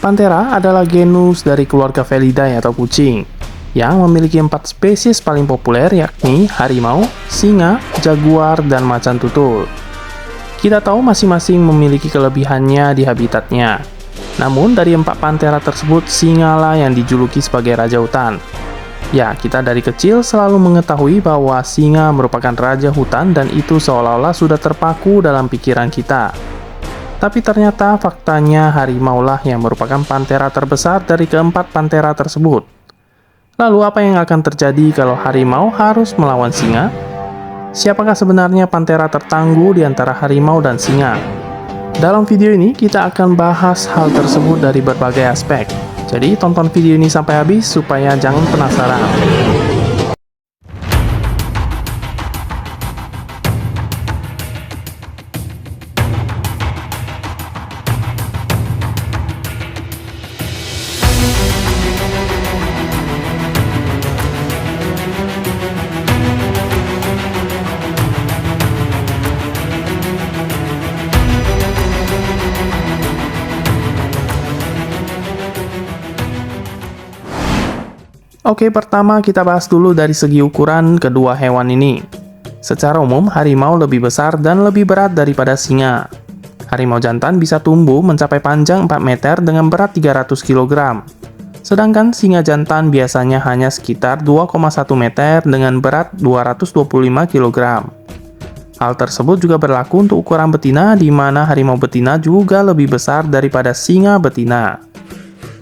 Panthera adalah genus dari keluarga Felidae atau kucing, yang memiliki 4 spesies paling populer yakni harimau, singa, jaguar, dan macan tutul. Kita tahu masing-masing memiliki kelebihannya di habitatnya. Namun dari 4 panthera tersebut, singalah yang dijuluki sebagai raja hutan. Ya, kita dari kecil selalu mengetahui bahwa singa merupakan raja hutan dan itu seolah-olah sudah terpaku dalam pikiran kita. Tapi ternyata faktanya harimaulah yang merupakan panthera terbesar dari keempat panthera tersebut. Lalu apa yang akan terjadi kalau harimau harus melawan singa? Siapakah sebenarnya panthera tertangguh di antara harimau dan singa? Dalam video ini kita akan bahas hal tersebut dari berbagai aspek. Jadi tonton video ini sampai habis supaya jangan penasaran. Oke, pertama kita bahas dulu dari segi ukuran kedua hewan ini. Secara umum, harimau lebih besar dan lebih berat daripada singa. Harimau jantan bisa tumbuh mencapai panjang 4 meter dengan berat 300 kg. Sedangkan singa jantan biasanya hanya sekitar 2,1 meter dengan berat 225 kg. Hal tersebut juga berlaku untuk ukuran betina, di mana harimau betina juga lebih besar daripada singa betina.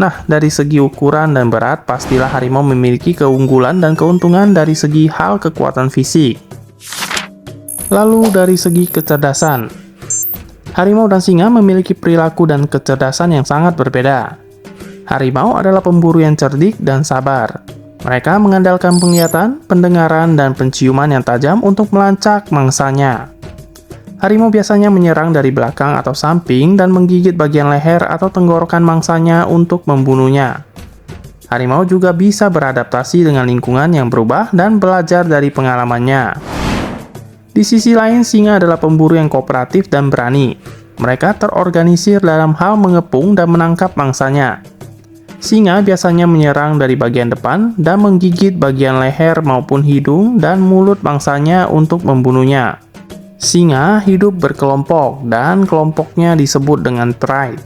Nah, dari segi ukuran dan berat, pastilah harimau memiliki keunggulan dan keuntungan dari segi hal kekuatan fisik. Lalu dari segi kecerdasan, harimau dan singa memiliki perilaku dan kecerdasan yang sangat berbeda. Harimau adalah pemburu yang cerdik dan sabar. Mereka mengandalkan penglihatan, pendengaran, dan penciuman yang tajam untuk melacak mangsanya. Harimau biasanya menyerang dari belakang atau samping dan menggigit bagian leher atau tenggorokan mangsanya untuk membunuhnya. Harimau juga bisa beradaptasi dengan lingkungan yang berubah dan belajar dari pengalamannya. Di sisi lain, singa adalah pemburu yang kooperatif dan berani. Mereka terorganisir dalam hal mengepung dan menangkap mangsanya. Singa biasanya menyerang dari bagian depan dan menggigit bagian leher maupun hidung dan mulut mangsanya untuk membunuhnya. Singa hidup berkelompok dan kelompoknya disebut dengan pride.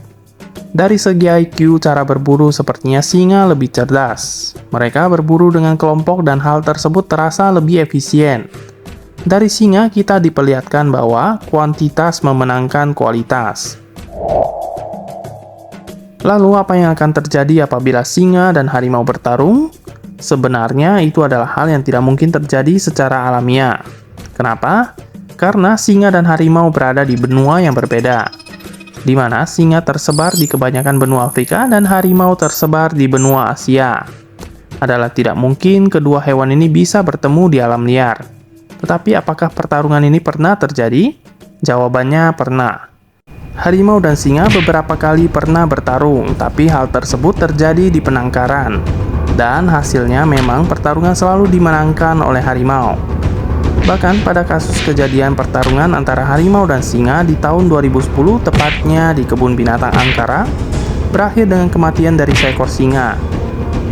Dari segi IQ, cara berburu sepertinya singa lebih cerdas. Mereka berburu dengan kelompok dan hal tersebut terasa lebih efisien. Dari singa kita diperlihatkan bahwa kuantitas memenangkan kualitas. Lalu apa yang akan terjadi apabila singa dan harimau bertarung? Sebenarnya itu adalah hal yang tidak mungkin terjadi secara alamiah. Kenapa? Karena singa dan harimau berada di benua yang berbeda, di mana singa tersebar di kebanyakan benua Afrika dan harimau tersebar di benua Asia. Adalah tidak mungkin kedua hewan ini bisa bertemu di alam liar. Tetapi apakah pertarungan ini pernah terjadi? Jawabannya pernah. Harimau dan singa beberapa kali pernah bertarung, tapi hal tersebut terjadi di penangkaran. Dan hasilnya memang pertarungan selalu dimenangkan oleh harimau. Bahkan pada kasus kejadian pertarungan antara harimau dan singa di tahun 2010, tepatnya di kebun binatang Ankara, berakhir dengan kematian dari seekor singa,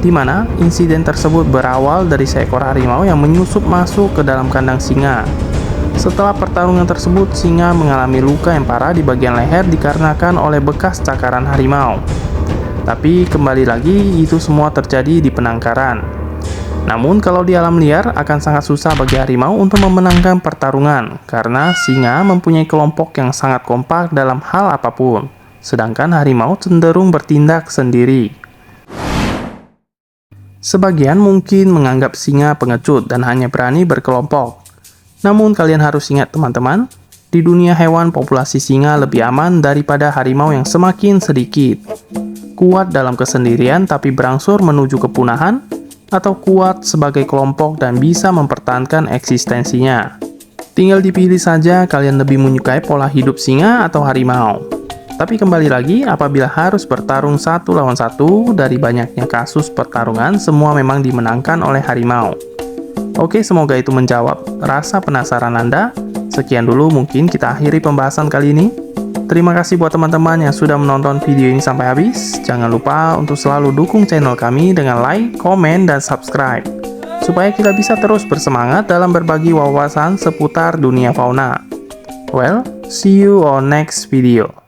di mana insiden tersebut berawal dari seekor harimau yang menyusup masuk ke dalam kandang singa. Setelah pertarungan tersebut, singa mengalami luka yang parah di bagian leher dikarenakan oleh bekas cakaran harimau. Tapi kembali lagi, itu semua terjadi di penangkaran. Namun kalau di alam liar akan sangat susah bagi harimau untuk memenangkan pertarungan karena singa mempunyai kelompok yang sangat kompak dalam hal apapun, sedangkan harimau cenderung bertindak sendiri. Sebagian mungkin menganggap singa pengecut dan hanya berani berkelompok. Namun kalian harus ingat teman-teman, di dunia hewan populasi singa lebih aman daripada harimau yang semakin sedikit. Kuat dalam kesendirian tapi berangsur menuju kepunahan, atau kuat sebagai kelompok dan bisa mempertahankan eksistensinya. Tinggal dipilih saja kalian lebih menyukai pola hidup singa atau harimau. Tapi kembali lagi, apabila harus bertarung satu lawan satu, dari banyaknya kasus pertarungan, semua memang dimenangkan oleh harimau. Oke, semoga itu menjawab rasa penasaran Anda. Sekian dulu mungkin kita akhiri pembahasan kali ini. terima kasih buat teman-teman yang sudah menonton video ini sampai habis. Jangan lupa untuk selalu dukung channel kami dengan like, komen, dan subscribe, supaya kita bisa terus bersemangat dalam berbagi wawasan seputar dunia fauna. Well, see you on next video.